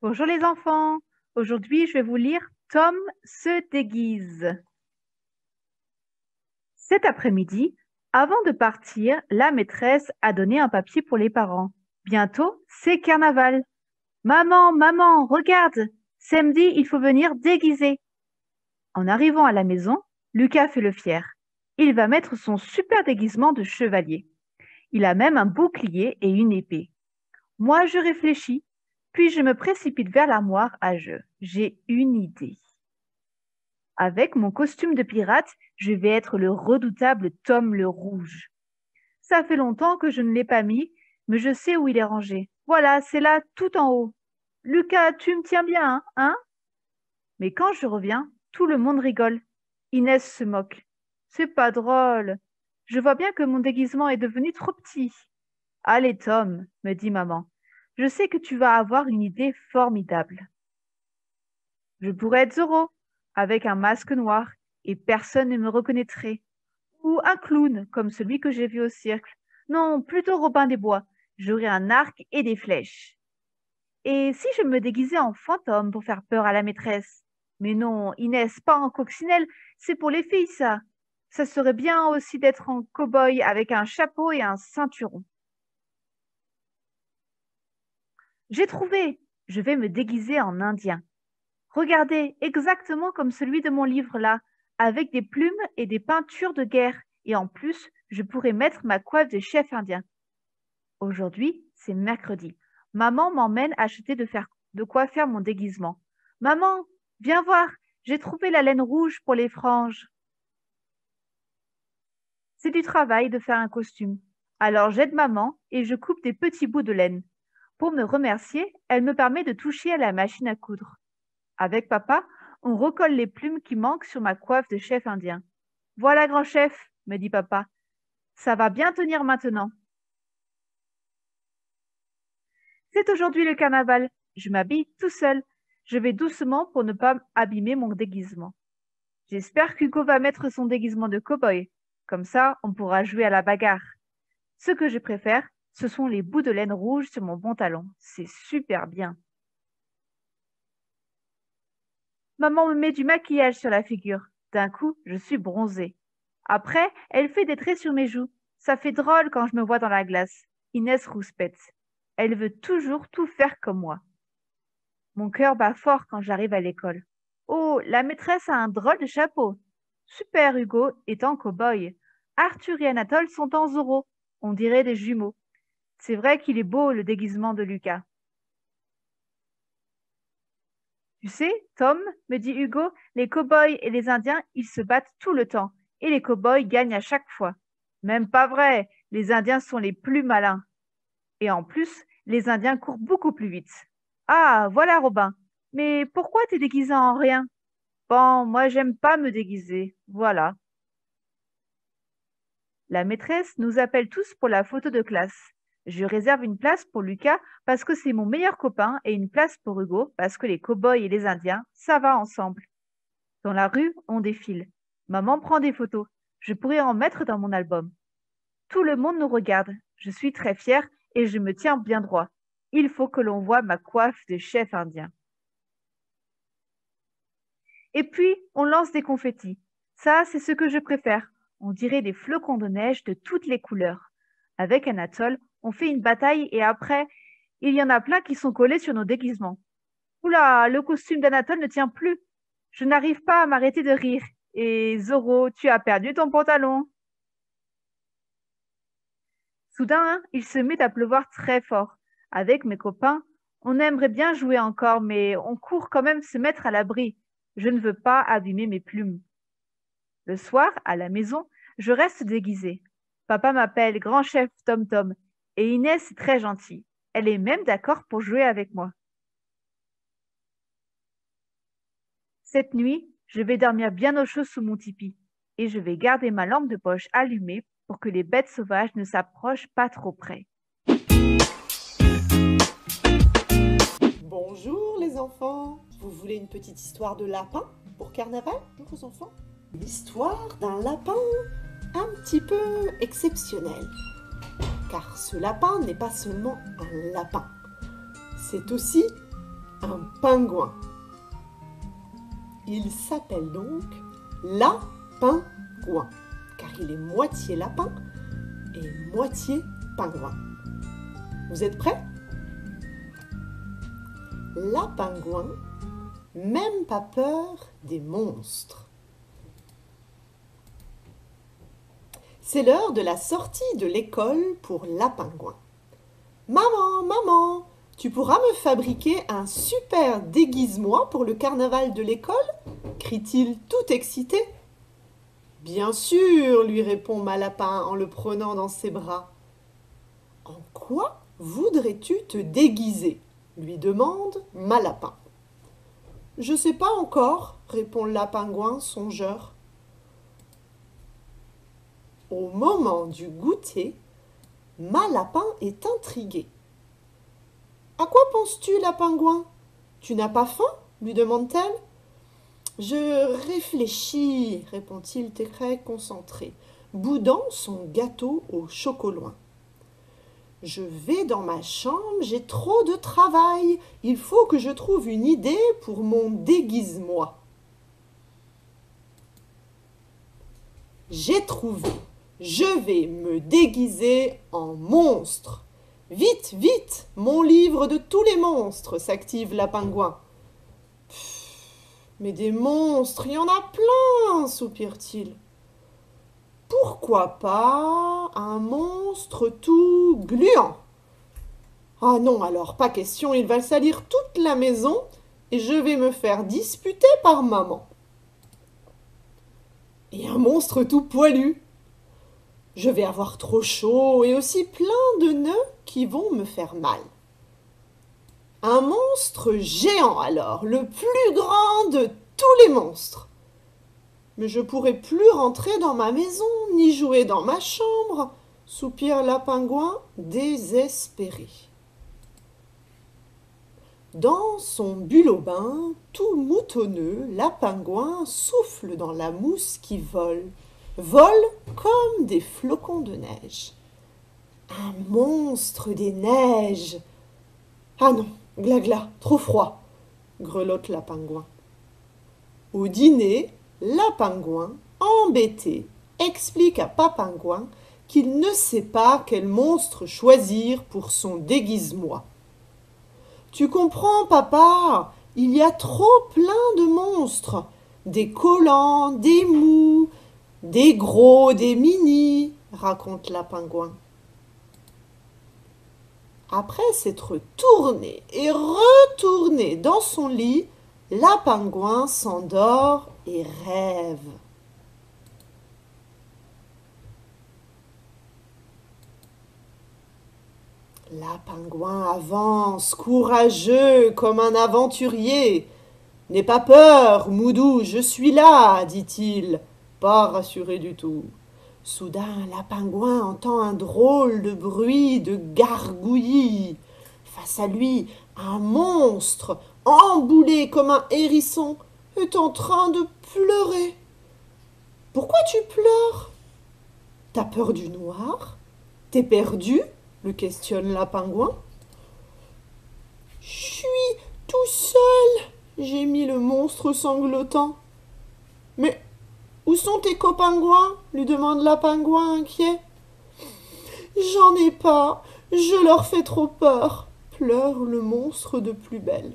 Bonjour les enfants, aujourd'hui je vais vous lire Tom se déguise. Cet après-midi, avant de partir, la maîtresse a donné un papier pour les parents. Bientôt, c'est carnaval. Maman, maman, regarde, samedi il faut venir déguisé. En arrivant à la maison, Lucas fait le fier. Il va mettre son super déguisement de chevalier. Il a même un bouclier et une épée. Moi, je réfléchis, puis je me précipite vers l'armoire à jeu. J'ai une idée. Avec mon costume de pirate, je vais être le redoutable Tom le Rouge. Ça fait longtemps que je ne l'ai pas mis, mais je sais où il est rangé. Voilà, c'est là, tout en haut. Lucas, tu me tiens bien, hein? Mais quand je reviens, tout le monde rigole. Inès se moque. C'est pas drôle. Je vois bien que mon déguisement est devenu trop petit. Allez, Tom, me dit maman. Je sais que tu vas avoir une idée formidable. Je pourrais être Zorro, avec un masque noir, et personne ne me reconnaîtrait. Ou un clown, comme celui que j'ai vu au cirque. Non, plutôt Robin des Bois. J'aurais un arc et des flèches. Et si je me déguisais en fantôme pour faire peur à la maîtresse? Mais non, Inès, pas en coccinelle, c'est pour les filles, ça. Ça serait bien aussi d'être en cow-boy avec un chapeau et un ceinturon. J'ai trouvé! Je vais me déguiser en indien. Regardez, exactement comme celui de mon livre là, avec des plumes et des peintures de guerre. Et en plus, je pourrais mettre ma coiffe de chef indien. Aujourd'hui, c'est mercredi. Maman m'emmène acheter de quoi faire mon déguisement. Maman, viens voir, j'ai trouvé la laine rouge pour les franges. C'est du travail de faire un costume. Alors j'aide maman et je coupe des petits bouts de laine. Pour me remercier, elle me permet de toucher à la machine à coudre. Avec papa, on recolle les plumes qui manquent sur ma coiffe de chef indien. Voilà, grand chef, me dit papa. Ça va bien tenir maintenant. C'est aujourd'hui le carnaval. Je m'habille tout seul. Je vais doucement pour ne pas abîmer mon déguisement. J'espère qu'Hugo va mettre son déguisement de cow-boy. Comme ça, on pourra jouer à la bagarre. Ce que je préfère, ce sont les bouts de laine rouge sur mon pantalon. C'est super bien. Maman me met du maquillage sur la figure. D'un coup, je suis bronzée. Après, elle fait des traits sur mes joues. Ça fait drôle quand je me vois dans la glace. Inès rouspète. Elle veut toujours tout faire comme moi. Mon cœur bat fort quand j'arrive à l'école. Oh, la maîtresse a un drôle de chapeau. Super Hugo est en cow-boy. Arthur et Anatole sont en Zorro. On dirait des jumeaux. C'est vrai qu'il est beau le déguisement de Lucas. Tu sais, Tom, me dit Hugo, les cow-boys et les Indiens, ils se battent tout le temps. Et les cow-boys gagnent à chaque fois. Même pas vrai, les Indiens sont les plus malins. Et en plus, les Indiens courent beaucoup plus vite. Ah, voilà Robin. Mais pourquoi t'es déguisé en rien? Bon, moi j'aime pas me déguiser. Voilà. La maîtresse nous appelle tous pour la photo de classe. Je réserve une place pour Lucas parce que c'est mon meilleur copain et une place pour Hugo parce que les cow-boys et les Indiens, ça va ensemble. Dans la rue, on défile. Maman prend des photos. Je pourrais en mettre dans mon album. Tout le monde nous regarde. Je suis très fière et je me tiens bien droit. Il faut que l'on voie ma coiffe de chef indien. Et puis, on lance des confettis. Ça, c'est ce que je préfère. On dirait des flocons de neige de toutes les couleurs. Avec Anatole, on fait une bataille et après, il y en a plein qui sont collés sur nos déguisements. Oula, le costume d'Anatole ne tient plus. Je n'arrive pas à m'arrêter de rire. Et Zorro, tu as perdu ton pantalon. Soudain, il se met à pleuvoir très fort. Avec mes copains, on aimerait bien jouer encore, mais on court quand même se mettre à l'abri. Je ne veux pas abîmer mes plumes. Le soir, à la maison, je reste déguisée. Papa m'appelle grand chef Tom Tom et Inès est très gentille. Elle est même d'accord pour jouer avec moi. Cette nuit, je vais dormir bien au chaud sous mon tipi et je vais garder ma lampe de poche allumée pour que les bêtes sauvages ne s'approchent pas trop près. Bonjour les enfants, vous voulez une petite histoire de lapin pour carnaval, vos enfants? L'histoire d'un lapin un petit peu exceptionnel, car ce lapin n'est pas seulement un lapin, c'est aussi un pingouin. Il s'appelle donc Lapingouin, car il est moitié lapin et moitié pingouin. Vous êtes prêts? Lapingouin, même pas peur des monstres. C'est l'heure de la sortie de l'école pour Lapingouin. Maman, maman, tu pourras me fabriquer un super déguise-moi pour le carnaval de l'école? Crie-t-il tout excité. Bien sûr, lui répond Malapin en le prenant dans ses bras. En quoi voudrais-tu te déguiser? Lui demande Malapin. Je sais pas encore, répond Lapingouin songeur. Au moment du goûter, Malapin est intrigué. À quoi penses-tu, Lapingouin? Tu n'as pas faim? Lui demande-t-elle. Je réfléchis, répond-il très concentré, boudant son gâteau au chocolat. Je vais dans ma chambre, j'ai trop de travail. Il faut que je trouve une idée pour mon déguise-moi. J'ai trouvé. Je vais me déguiser en monstre. Vite, vite, mon livre de tous les monstres, s'active Lapingouin. Mais des monstres, il y en a plein, soupire-t-il. Pourquoi pas un monstre tout gluant? Ah non, alors pas question, il va salir toute la maison et je vais me faire disputer par maman. Et un monstre tout poilu. Je vais avoir trop chaud et aussi plein de nœuds qui vont me faire mal. Un monstre géant alors, le plus grand de tous les monstres. Mais je pourrai plus rentrer dans ma maison, ni jouer dans ma chambre, soupire Lapingouin désespéré. Dans son bulle-au-bain, tout moutonneux, Lapingouin souffle dans la mousse qui vole comme des flocons de neige. Un monstre des neiges. Ah non, gla, trop froid, grelotte Lapingouin. Au dîner, Lapingouin, embêté, explique à Papingouin qu'il ne sait pas quel monstre choisir pour son déguise-moi. Tu comprends, papa, il y a trop plein de monstres, des collants, des mous, des gros, des mini, raconte Lapingouin. Après s'être tourné et retourné dans son lit, Lapingouin s'endort et rêve. Lapingouin avance, courageux comme un aventurier. « N'aie pas peur, Moudou, je suis là, dit-il, pas rassuré du tout. Soudain, Lapingouin entend un drôle de bruit de gargouillis. Face à lui, un monstre, emboulé comme un hérisson, est en train de pleurer. « Pourquoi tu pleures? T'as peur du noir? T'es perdu ?» le questionne Lapingouin. « Je suis tout seul !» gémit le monstre sanglotant. « Mais où sont tes copingouins ?» lui demande Lapingouin inquiet. « J'en ai pas, je leur fais trop peur !» pleure le monstre de plus belle.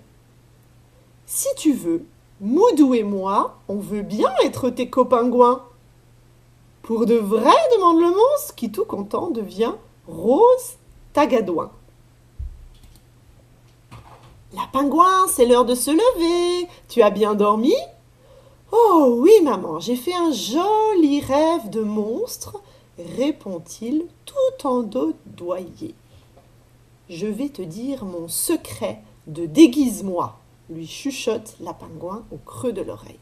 « Si tu veux, Moudou et moi, on veut bien être tes copingouins. »« Pour de vrai ?» demande le monstre, qui tout content devient Rose Tagadouin. « Lapingouin, c'est l'heure de se lever. Tu as bien dormi ?»« Oh oui, maman, j'ai fait un joli rêve de monstre, » répond-il tout endodoyé. « Je vais te dire mon secret de déguise-moi, » lui chuchote Lapingouin au creux de l'oreille.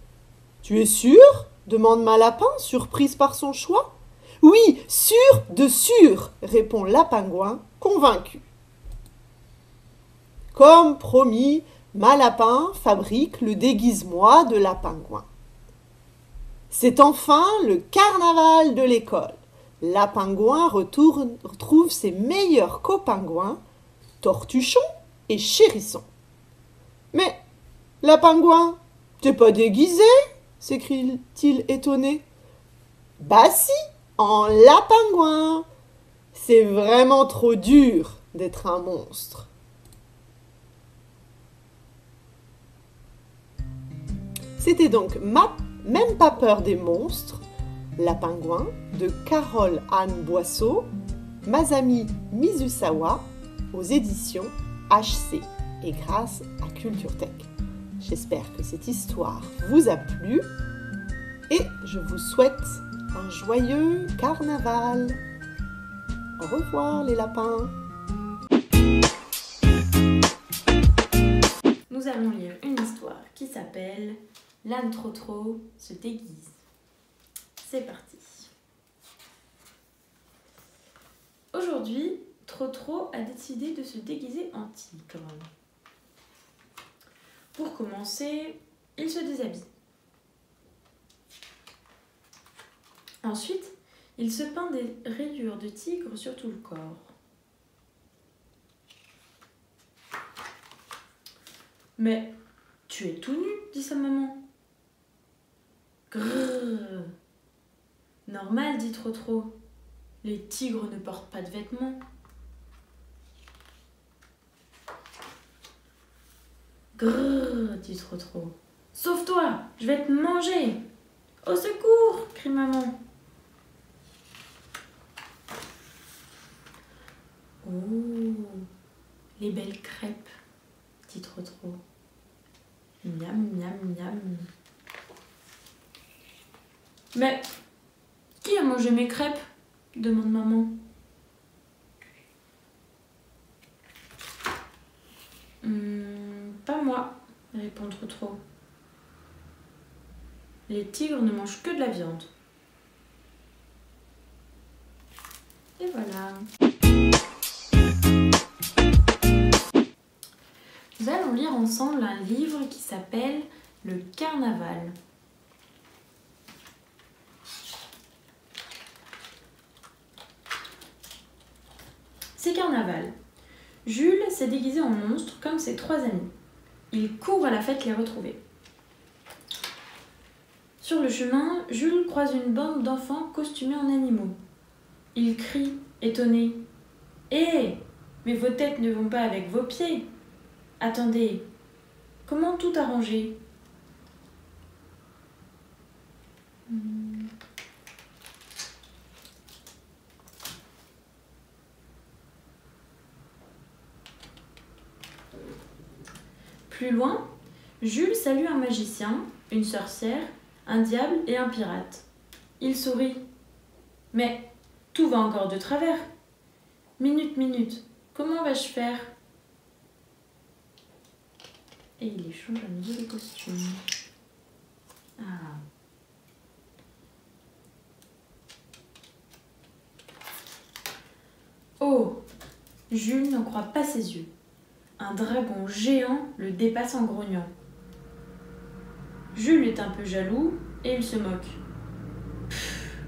« Tu es sûr ?» demande Malapin, surprise par son choix. « Oui, sûr de sûr !» répond Lapingouin, convaincu. Comme promis, Malapin fabrique le déguise-moi de Lapingouin. C'est enfin le carnaval de l'école. Lapingouin retrouve ses meilleurs copingouins, Tortuchon et Chérisson. Lapingouin, t'es pas déguisé? S'écrie-t-il étonné. Bah si, en lapingouin. C'est vraiment trop dur d'être un monstre. C'était donc Même pas peur des monstres, Lapingouin de Carole Anne Boisseau, Masami Mizusawa, aux éditions HC et grâce à Culture Tech. J'espère que cette histoire vous a plu et je vous souhaite un joyeux carnaval. Au revoir les lapins. Nous allons lire une histoire qui s'appelle L'âne Trotro se déguise. C'est parti. Aujourd'hui, Trotro a décidé de se déguiser en tigre. Pour commencer, il se déshabille. Ensuite, il se peint des rayures de tigre sur tout le corps. Mais tu es tout nu, dit sa maman. Grrr. Normal, dit Trotro. Les tigres ne portent pas de vêtements. Grrr, dit Trotro. Sauve-toi, je vais te manger. Au secours, crie maman. Oh, les belles crêpes, dit Trotro. Miam, miam, miam. Mais qui a mangé mes crêpes? Demande maman. Pas moi, répond Trotro. Les tigres ne mangent que de la viande. Et voilà. Nous allons lire ensemble un livre qui s'appelle Le Carnaval. C'est carnaval. Jules s'est déguisé en monstre comme ses 3 amis. Il court à la fête les retrouver. Sur le chemin, Jules croise une bande d'enfants costumés en animaux. Il crie, étonné. « Hé, mais vos têtes ne vont pas avec vos pieds. Attendez, comment tout arranger ? » Plus loin, Jules salue un magicien, une sorcière, un diable et un pirate. Il sourit. « Mais tout va encore de travers. Minute, minute, comment vais-je faire ?» Et il échange à nouveau les costumes. Ah. Oh, Jules n'en croit pas ses yeux. Un dragon géant le dépasse en grognant. Jules est un peu jaloux et il se moque. Pff,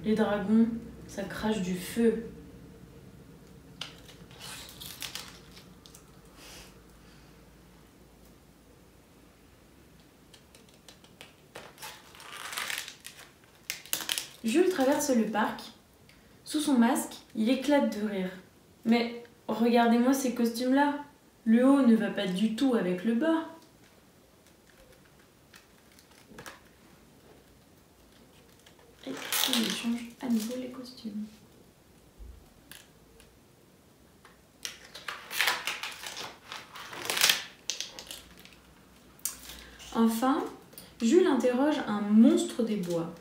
les dragons, ça crache du feu. Jules traverse le parc. Sous son masque, il éclate de rire. Mais regardez-moi ces costumes-là. Le haut ne va pas du tout avec le bas. Et il change à nouveau les costumes. Enfin, Jules interroge un monstre des bois.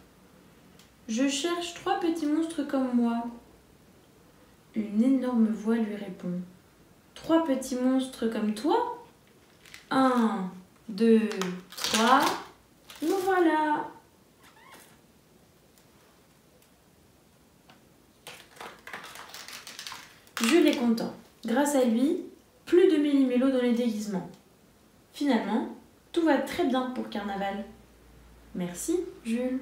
« Je cherche 3 petits monstres comme moi. » Une énorme voix lui répond. « 3 petits monstres comme toi ? 1, 2, 3, nous voilà !» Jules est content. Grâce à lui, plus de méli-mélo dans les déguisements. Finalement, tout va très bien pour Carnaval. Merci, Jules.